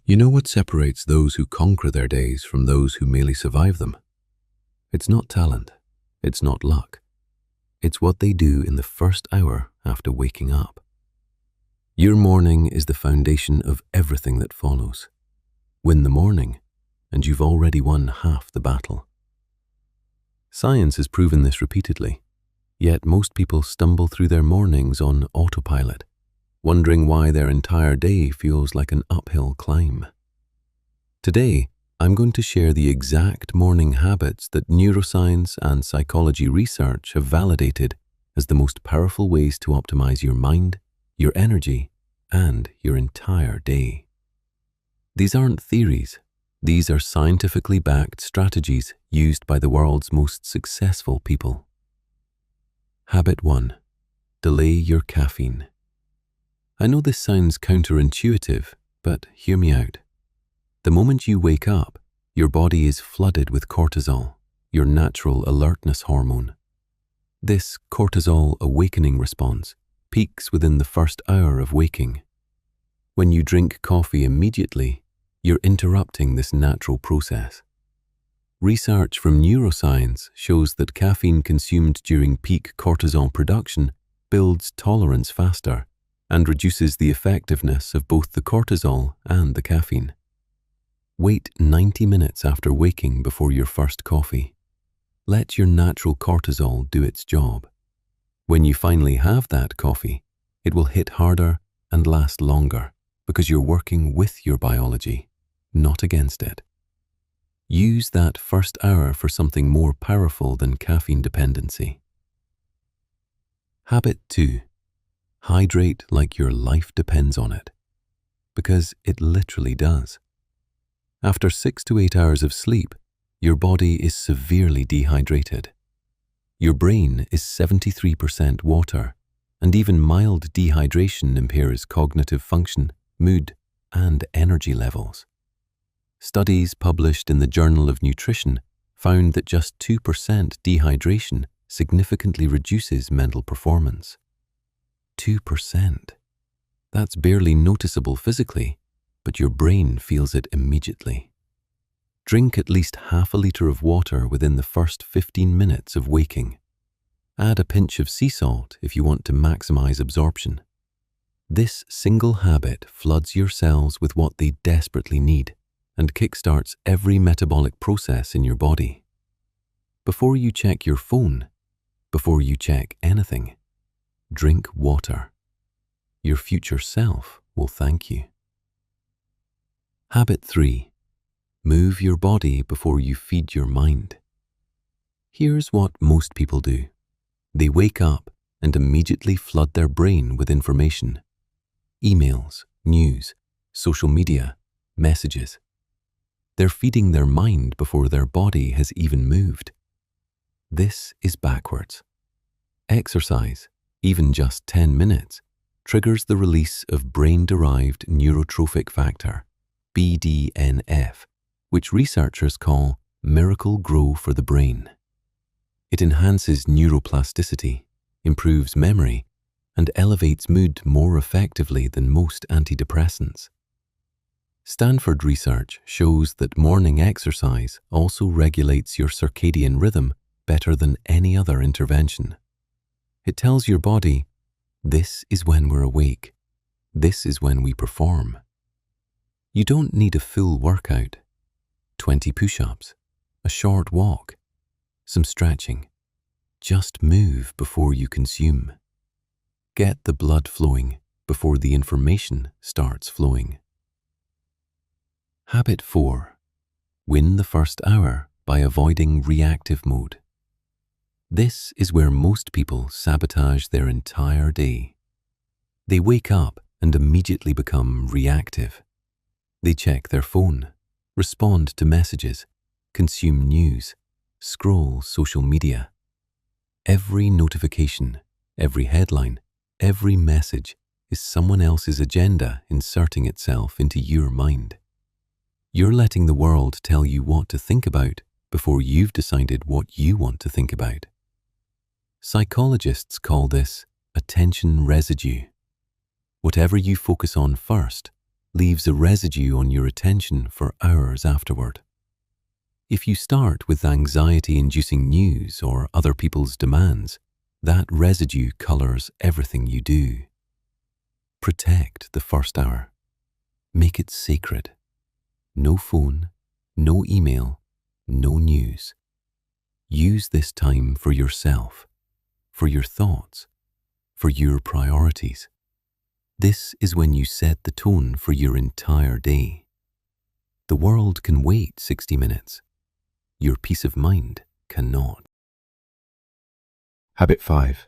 You know what separates those who conquer their days from those who merely survive them? It's not talent. It's not luck. It's what they do in the first hour after waking up. Your morning is the foundation of everything that follows. Win the morning, and you've already won half the battle. Science has proven this repeatedly, yet most people stumble through their mornings on autopilot, wondering why their entire day feels like an uphill climb. Today, I'm going to share the exact morning habits that neuroscience and psychology research have validated as the most powerful ways to optimize your mind, your energy, and your entire day. These aren't theories. These are scientifically backed strategies used by the world's most successful people. Habit 1. Delay your caffeine. I know this sounds counterintuitive, but hear me out. The moment you wake up, your body is flooded with cortisol, your natural alertness hormone. This cortisol awakening response peaks within the first hour of waking. When you drink coffee immediately, you're interrupting this natural process. Research from neuroscience shows that caffeine consumed during peak cortisol production builds tolerance faster and reduces the effectiveness of both the cortisol and the caffeine. Wait 90 minutes after waking before your first coffee. Let your natural cortisol do its job. When you finally have that coffee, it will hit harder and last longer because you're working with your biology, not against it. Use that first hour for something more powerful than caffeine dependency. Habit 2. Hydrate like your life depends on it, because it literally does. After 6 to 8 hours of sleep, your body is severely dehydrated. Your brain is 73% water, and even mild dehydration impairs cognitive function, mood, and energy levels. Studies published in the Journal of Nutrition found that just 2% dehydration significantly reduces mental performance. 2%. That's barely noticeable physically, but your brain feels it immediately. Drink at least half a liter of water within the first 15 minutes of waking. Add a pinch of sea salt if you want to maximize absorption. This single habit floods your cells with what they desperately need and kickstarts every metabolic process in your body. Before you check your phone, before you check anything, drink water. Your future self will thank you. Habit 3. Move your body before you feed your mind. Here's what most people do. They wake up and immediately flood their brain with information. Emails, news, social media, messages. They're feeding their mind before their body has even moved. This is backwards. Exercise, even just 10 minutes, triggers the release of brain-derived neurotrophic factor, BDNF, which researchers call miracle grow for the brain. It enhances neuroplasticity, improves memory, and elevates mood more effectively than most antidepressants. Stanford research shows that morning exercise also regulates your circadian rhythm better than any other intervention. It tells your body, this is when we're awake. This is when we perform. You don't need a full workout. 20 push-ups, a short walk, some stretching. Just move before you consume. Get the blood flowing before the information starts flowing. Habit 4. Win the first hour by avoiding reactive mode. This is where most people sabotage their entire day. They wake up and immediately become reactive. They check their phone, respond to messages, consume news, scroll social media. Every notification, every headline, every message is someone else's agenda inserting itself into your mind. You're letting the world tell you what to think about before you've decided what you want to think about. Psychologists call this attention residue. Whatever you focus on first, leaves a residue on your attention for hours afterward. If you start with anxiety-inducing news or other people's demands, that residue colors everything you do. Protect the first hour. Make it sacred. No phone, no email, no news. Use this time for yourself, for your thoughts, for your priorities. This is when you set the tone for your entire day. The world can wait 60 minutes. Your peace of mind cannot. Habit 5.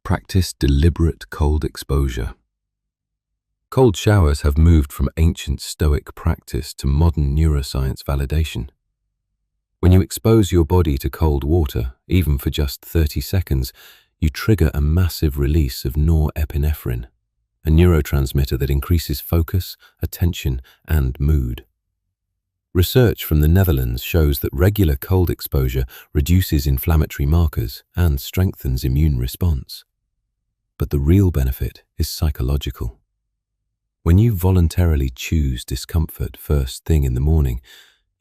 Practice deliberate cold exposure. Cold showers have moved from ancient stoic practice to modern neuroscience validation. When you expose your body to cold water, even for just 30 seconds, you trigger a massive release of norepinephrine, a neurotransmitter that increases focus, attention, and mood. Research from the Netherlands shows that regular cold exposure reduces inflammatory markers and strengthens immune response. But the real benefit is psychological. When you voluntarily choose discomfort first thing in the morning,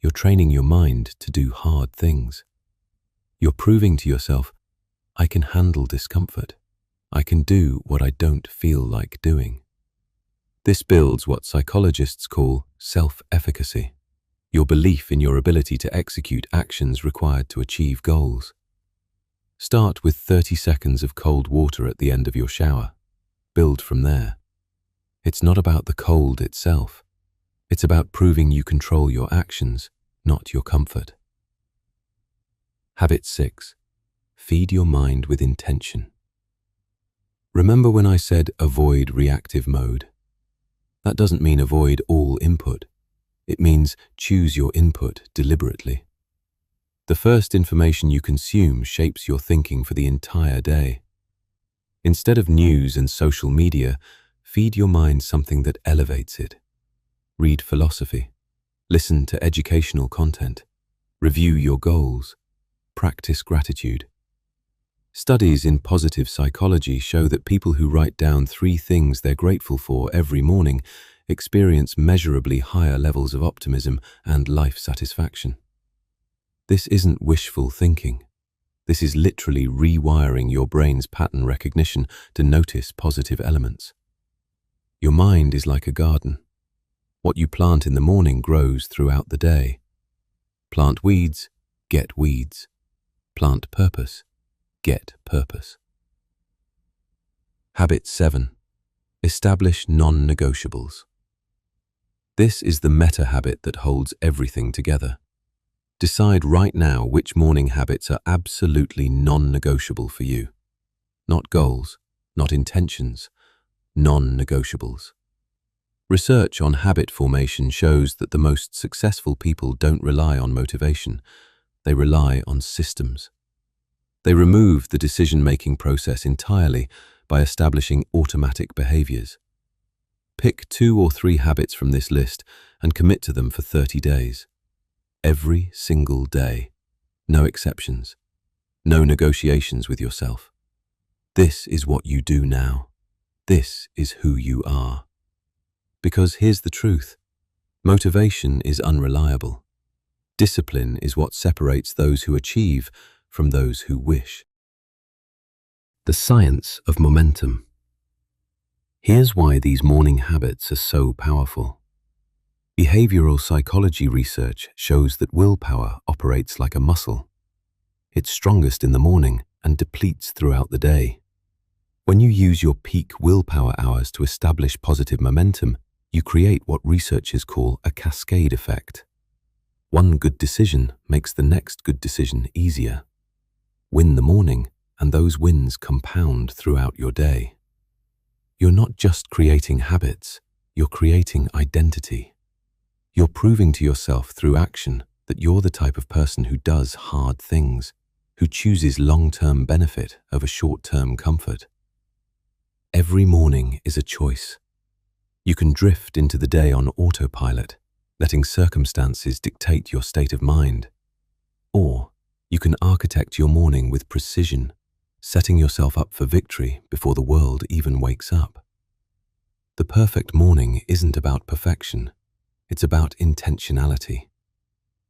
you're training your mind to do hard things. You're proving to yourself, I can handle discomfort. I can do what I don't feel like doing. This builds what psychologists call self-efficacy, your belief in your ability to execute actions required to achieve goals. Start with 30 seconds of cold water at the end of your shower. Build from there. It's not about the cold itself. It's about proving you control your actions, not your comfort. Habit 6. Feed your mind with intention. Remember when I said avoid reactive mode? That doesn't mean avoid all input. It means choose your input deliberately. The first information you consume shapes your thinking for the entire day. Instead of news and social media, feed your mind something that elevates it. Read philosophy. Listen to educational content. Review your goals. Practice gratitude. Studies in positive psychology show that people who write down 3 things they're grateful for every morning experience measurably higher levels of optimism and life satisfaction. This isn't wishful thinking. This is literally rewiring your brain's pattern recognition to notice positive elements. Your mind is like a garden. What you plant in the morning grows throughout the day. Plant weeds, get weeds. Plant purpose, get purpose. Habit 7. Establish non-negotiables. This is the meta habit that holds everything together. Decide right now which morning habits are absolutely non-negotiable for you. Not goals, not intentions, non-negotiables. Research on habit formation shows that the most successful people don't rely on motivation. They rely on systems. They remove the decision-making process entirely by establishing automatic behaviors. Pick 2 or 3 habits from this list and commit to them for 30 days. Every single day. No exceptions. No negotiations with yourself. This is what you do now. This is who you are. Because here's the truth. Motivation is unreliable. Discipline is what separates those who achieve from those who wish. The science of momentum. Here's why these morning habits are so powerful. Behavioral psychology research shows that willpower operates like a muscle. It's strongest in the morning and depletes throughout the day. When you use your peak willpower hours to establish positive momentum, you create what researchers call a cascade effect. One good decision makes the next good decision easier. Win the morning, and those wins compound throughout your day. You're not just creating habits, you're creating identity. You're proving to yourself through action that you're the type of person who does hard things, who chooses long-term benefit over short-term comfort. Every morning is a choice. You can drift into the day on autopilot, letting circumstances dictate your state of mind. Or you can architect your morning with precision, setting yourself up for victory before the world even wakes up. The perfect morning isn't about perfection. It's about intentionality.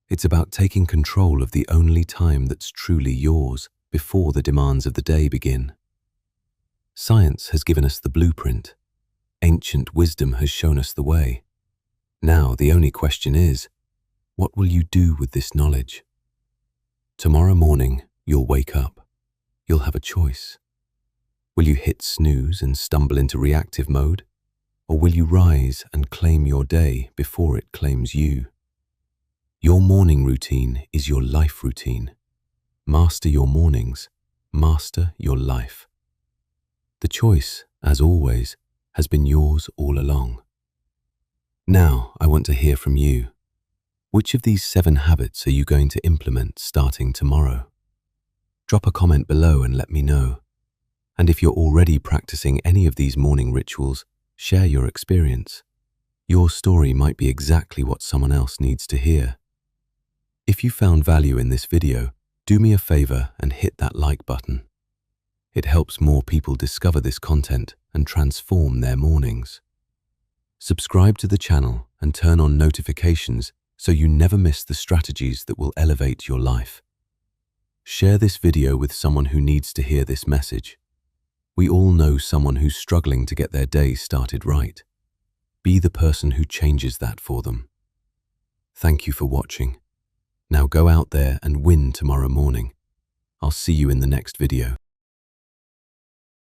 It's about taking control of the only time that's truly yours before the demands of the day begin. Science has given us the blueprint. Ancient wisdom has shown us the way. Now the only question is, what will you do with this knowledge? Tomorrow morning, you'll wake up. You'll have a choice. Will you hit snooze and stumble into reactive mode? Or will you rise and claim your day before it claims you? Your morning routine is your life routine. Master your mornings. Master your life. The choice, as always, has been yours all along. Now, I want to hear from you. Which of these 7 habits are you going to implement starting tomorrow? Drop a comment below and let me know. And if you're already practicing any of these morning rituals, share your experience. Your story might be exactly what someone else needs to hear. If you found value in this video, do me a favor and hit that like button. It helps more people discover this content and transform their mornings. Subscribe to the channel and turn on notifications so you never miss the strategies that will elevate your life. Share this video with someone who needs to hear this message. We all know someone who's struggling to get their day started right. Be the person who changes that for them. Thank you for watching. Now go out there and win tomorrow morning. I'll see you in the next video.